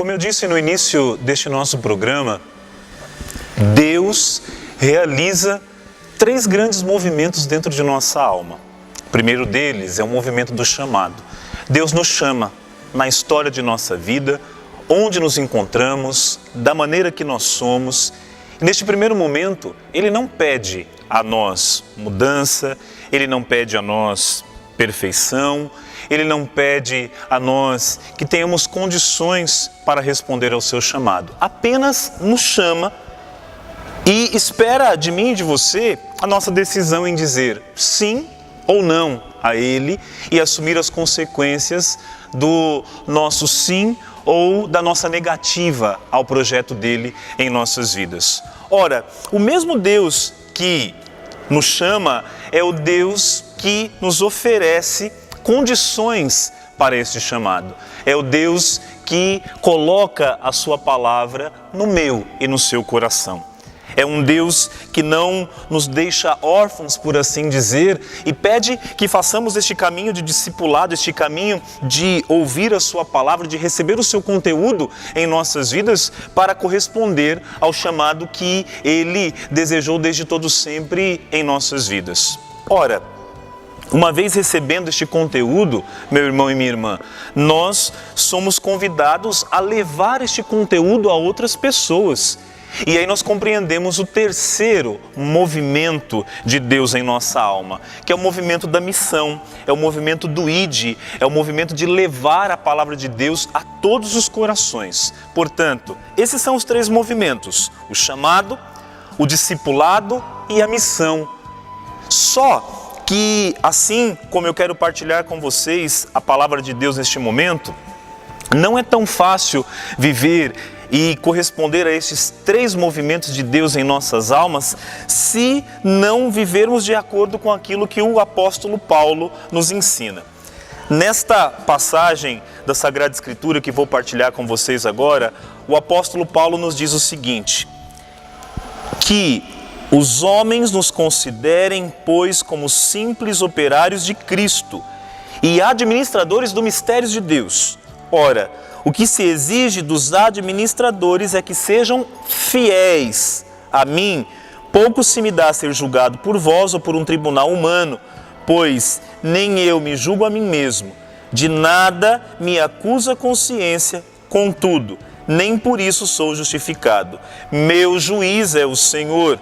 Como eu disse no início deste nosso programa, Deus realiza 3 grandes movimentos dentro de nossa alma. O primeiro deles é o movimento do chamado. Deus nos chama na história de nossa vida, onde nos encontramos, da maneira que nós somos. Neste primeiro momento, Ele não pede a nós mudança, Ele não pede a nós perfeição, Ele não pede a nós que tenhamos condições para responder ao seu chamado. Apenas nos chama e espera de mim e de você a nossa decisão em dizer sim ou não a Ele e assumir as consequências do nosso sim ou da nossa negativa ao projeto dele em nossas vidas. Ora, o mesmo Deus que nos chama é o Deus que nos oferece condições para este chamado. É o Deus que coloca a sua palavra no meu e no seu coração. É um Deus que não nos deixa órfãos, por assim dizer, e pede que façamos este caminho de discipulado, este caminho de ouvir a sua palavra, de receber o seu conteúdo em nossas vidas para corresponder ao chamado que Ele desejou desde todo sempre em nossas vidas. Ora, uma vez recebendo este conteúdo, meu irmão e minha irmã, nós somos convidados a levar este conteúdo a outras pessoas. E aí nós compreendemos o terceiro movimento de Deus em nossa alma, que é o movimento da missão, é o movimento do ide, é o movimento de levar a palavra de Deus a todos os corações. Portanto, esses são os 3 movimentos: o chamado, o discipulado e a missão. Só que, assim como eu quero partilhar com vocês a palavra de Deus neste momento, não é tão fácil viver e corresponder a estes 3 movimentos de Deus em nossas almas se não vivermos de acordo com aquilo que o apóstolo Paulo nos ensina. Nesta passagem da Sagrada Escritura que vou partilhar com vocês agora, o apóstolo Paulo nos diz o seguinte: que os homens nos considerem, pois, como simples operários de Cristo e administradores do mistério de Deus. Ora, o que se exige dos administradores é que sejam fiéis. A mim, pouco se me dá ser julgado por vós ou por um tribunal humano, pois nem eu me julgo a mim mesmo. De nada me acusa a consciência, contudo, nem por isso sou justificado. Meu juiz é o Senhor.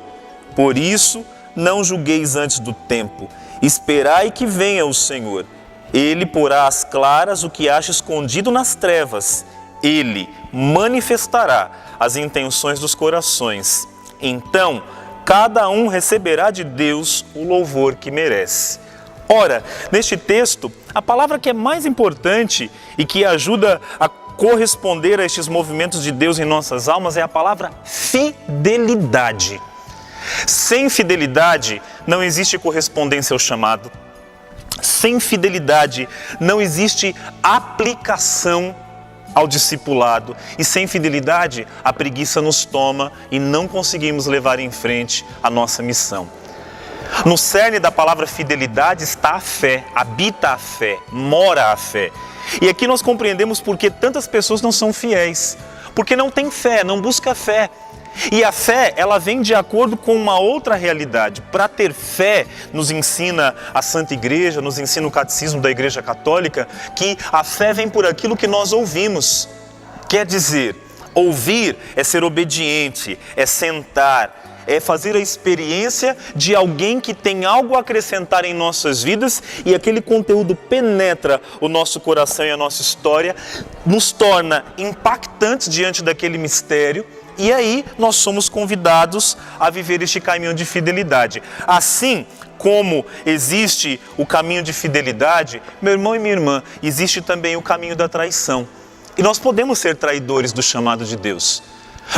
Por isso, não julgueis antes do tempo. Esperai que venha o Senhor. Ele porá às claras o que acha escondido nas trevas. Ele manifestará as intenções dos corações. Então, cada um receberá de Deus o louvor que merece. Ora, neste texto, a palavra que é mais importante e que ajuda a corresponder a estes movimentos de Deus em nossas almas é a palavra fidelidade. Sem fidelidade, não existe correspondência ao chamado. Sem fidelidade, não existe aplicação ao discipulado. E sem fidelidade, a preguiça nos toma e não conseguimos levar em frente a nossa missão. No cerne da palavra fidelidade está a fé, habita a fé, mora a fé. E aqui nós compreendemos por que tantas pessoas não são fiéis. Porque não tem fé, não busca fé. E a fé, ela vem de acordo com uma outra realidade. Para ter fé, nos ensina a Santa Igreja, nos ensina o Catecismo da Igreja Católica, que a fé vem por aquilo que nós ouvimos. Quer dizer, ouvir é ser obediente, é sentar, é fazer a experiência de alguém que tem algo a acrescentar em nossas vidas e aquele conteúdo penetra o nosso coração e a nossa história, nos torna impactantes diante daquele mistério. E aí nós somos convidados a viver este caminho de fidelidade. Assim como existe o caminho de fidelidade, meu irmão e minha irmã, existe também o caminho da traição. E nós podemos ser traidores do chamado de Deus.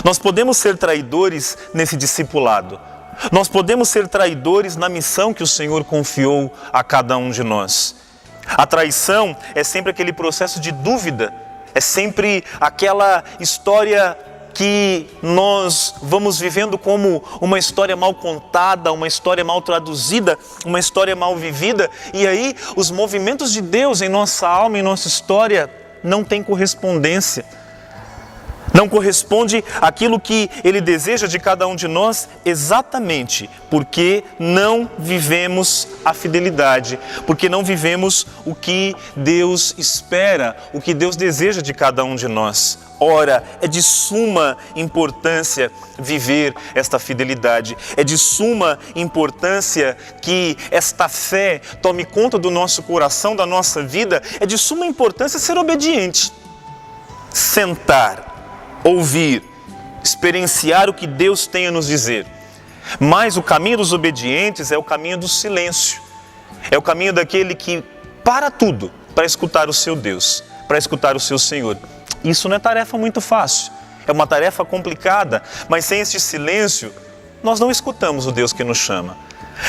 Nós podemos ser traidores nesse discipulado. Nós podemos ser traidores na missão que o Senhor confiou a cada um de nós. A traição é sempre aquele processo de dúvida, é sempre aquela história que nós vamos vivendo como uma história mal contada, uma história mal traduzida, uma história mal vivida, e aí os movimentos de Deus em nossa alma, em nossa história, não têm correspondência. Não corresponde àquilo que Ele deseja de cada um de nós, exatamente porque não vivemos a fidelidade, porque não vivemos o que Deus espera, o que Deus deseja de cada um de nós. Ora, é de suma importância viver esta fidelidade, é de suma importância que esta fé tome conta do nosso coração, da nossa vida, é de suma importância ser obediente, sentar, ouvir, experienciar o que Deus tem a nos dizer. Mas o caminho dos obedientes é o caminho do silêncio. É o caminho daquele que para tudo para escutar o seu Deus, para escutar o seu Senhor. Isso não é tarefa muito fácil. É uma tarefa complicada, mas sem este silêncio, nós não escutamos o Deus que nos chama.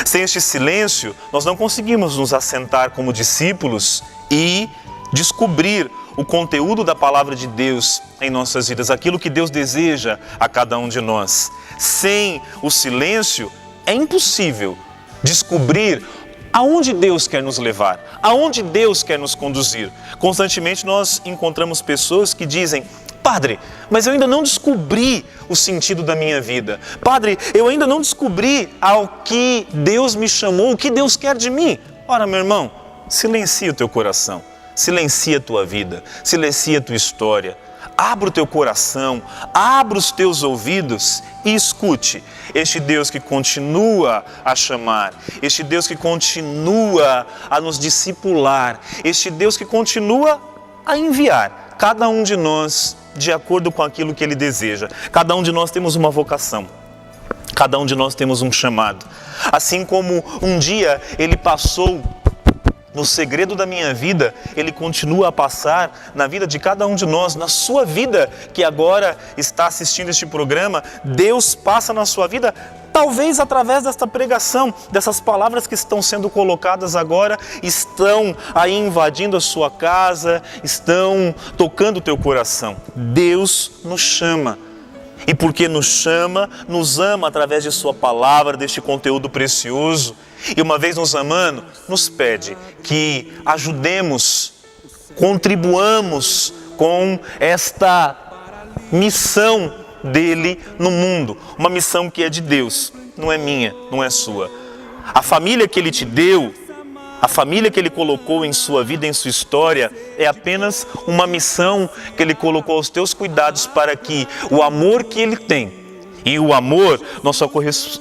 Sem este silêncio, nós não conseguimos nos assentar como discípulos e descobrir o conteúdo da palavra de Deus em nossas vidas, aquilo que Deus deseja a cada um de nós. Sem o silêncio, é impossível descobrir aonde Deus quer nos levar, aonde Deus quer nos conduzir. Constantemente nós encontramos pessoas que dizem: Padre, mas eu ainda não descobri o sentido da minha vida. Padre, eu ainda não descobri ao que Deus me chamou, o que Deus quer de mim. Ora, meu irmão, silencia o teu coração. Silencia a tua vida, silencia a tua história, abra o teu coração, abra os teus ouvidos e escute este Deus que continua a chamar, este Deus que continua a nos discipular, este Deus que continua a enviar cada um de nós de acordo com aquilo que Ele deseja. Cada um de nós temos uma vocação. Cada um de nós temos um chamado. Assim como um dia Ele passou no segredo da minha vida, Ele continua a passar na vida de cada um de nós, na sua vida que agora está assistindo este programa. Deus passa na sua vida, talvez através desta pregação, dessas palavras que estão sendo colocadas agora, estão aí invadindo a sua casa, estão tocando o teu coração. Deus nos chama. E porque nos chama, nos ama através de sua palavra, deste conteúdo precioso. E uma vez nos amando, nos pede que ajudemos, contribuamos com esta missão dele no mundo. Uma missão que é de Deus, não é minha, não é sua. A família que Ele te deu, a família que Ele colocou em sua vida, em sua história, é apenas uma missão que Ele colocou aos teus cuidados para que o amor que Ele tem, e o amor nós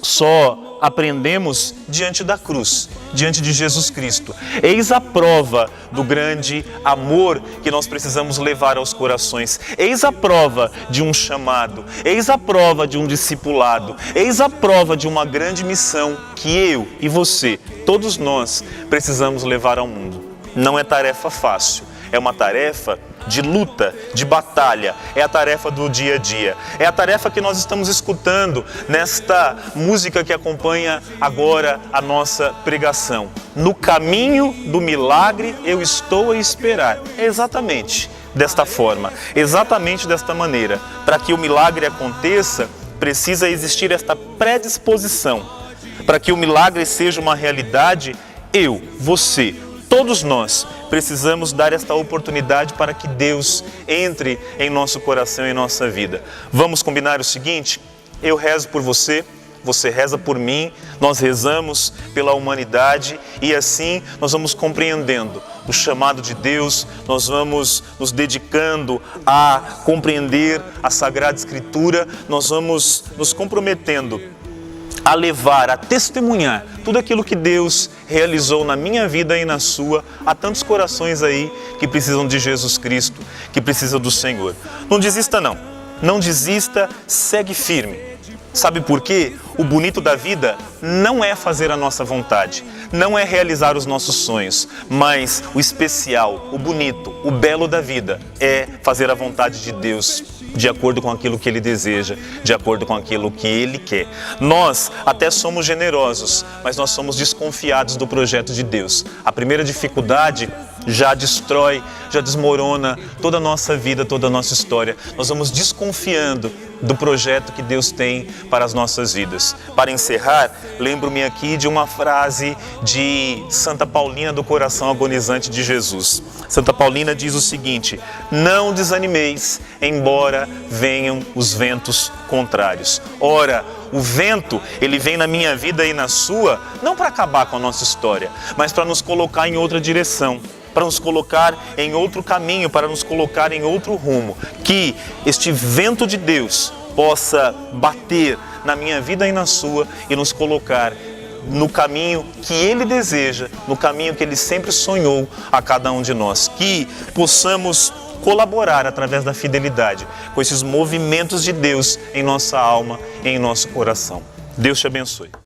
só aprendemos diante da cruz, diante de Jesus Cristo. Eis a prova do grande amor que nós precisamos levar aos corações. Eis a prova de um chamado. Eis a prova de um discipulado. Eis a prova de uma grande missão que eu e você, todos nós, precisamos levar ao mundo. Não é tarefa fácil. É uma tarefa de luta, de batalha, é a tarefa do dia a dia, é a tarefa que nós estamos escutando nesta música que acompanha agora a nossa pregação. No caminho do milagre eu estou a esperar. É exatamente desta forma, exatamente desta maneira. Para que o milagre aconteça, precisa existir esta predisposição. Para que o milagre seja uma realidade, eu, você, todos nós precisamos dar esta oportunidade para que Deus entre em nosso coração e em nossa vida. Vamos combinar o seguinte: eu rezo por você, você reza por mim, nós rezamos pela humanidade e assim nós vamos compreendendo o chamado de Deus, nós vamos nos dedicando a compreender a Sagrada Escritura, nós vamos nos comprometendo a levar, a testemunhar tudo aquilo que Deus realizou na minha vida e na sua. Há tantos corações aí que precisam de Jesus Cristo, que precisam do Senhor. Não desista não, não desista, segue firme. Sabe por quê? O bonito da vida não é fazer a nossa vontade, não é realizar os nossos sonhos, mas o especial, o bonito, o belo da vida é fazer a vontade de Deus, de acordo com aquilo que Ele deseja, de acordo com aquilo que Ele quer. Nós até somos generosos, mas nós somos desconfiados do projeto de Deus. A primeira dificuldade já destrói, já desmorona toda a nossa vida, toda a nossa história. Nós vamos desconfiando do projeto que Deus tem para as nossas vidas. Para encerrar, lembro-me aqui de uma frase de Santa Paulina do Coração Agonizante de Jesus. Santa Paulina diz o seguinte: não desanimeis, embora venham os ventos contrários. Ora, o vento, ele vem na minha vida e na sua, não para acabar com a nossa história, mas para nos colocar em outra direção, para nos colocar em outro caminho, para nos colocar em outro rumo. Que este vento de Deus possa bater na minha vida e na sua e nos colocar no caminho que Ele deseja, no caminho que Ele sempre sonhou a cada um de nós. Que possamos colaborar através da fidelidade com esses movimentos de Deus em nossa alma e em nosso coração. Deus te abençoe.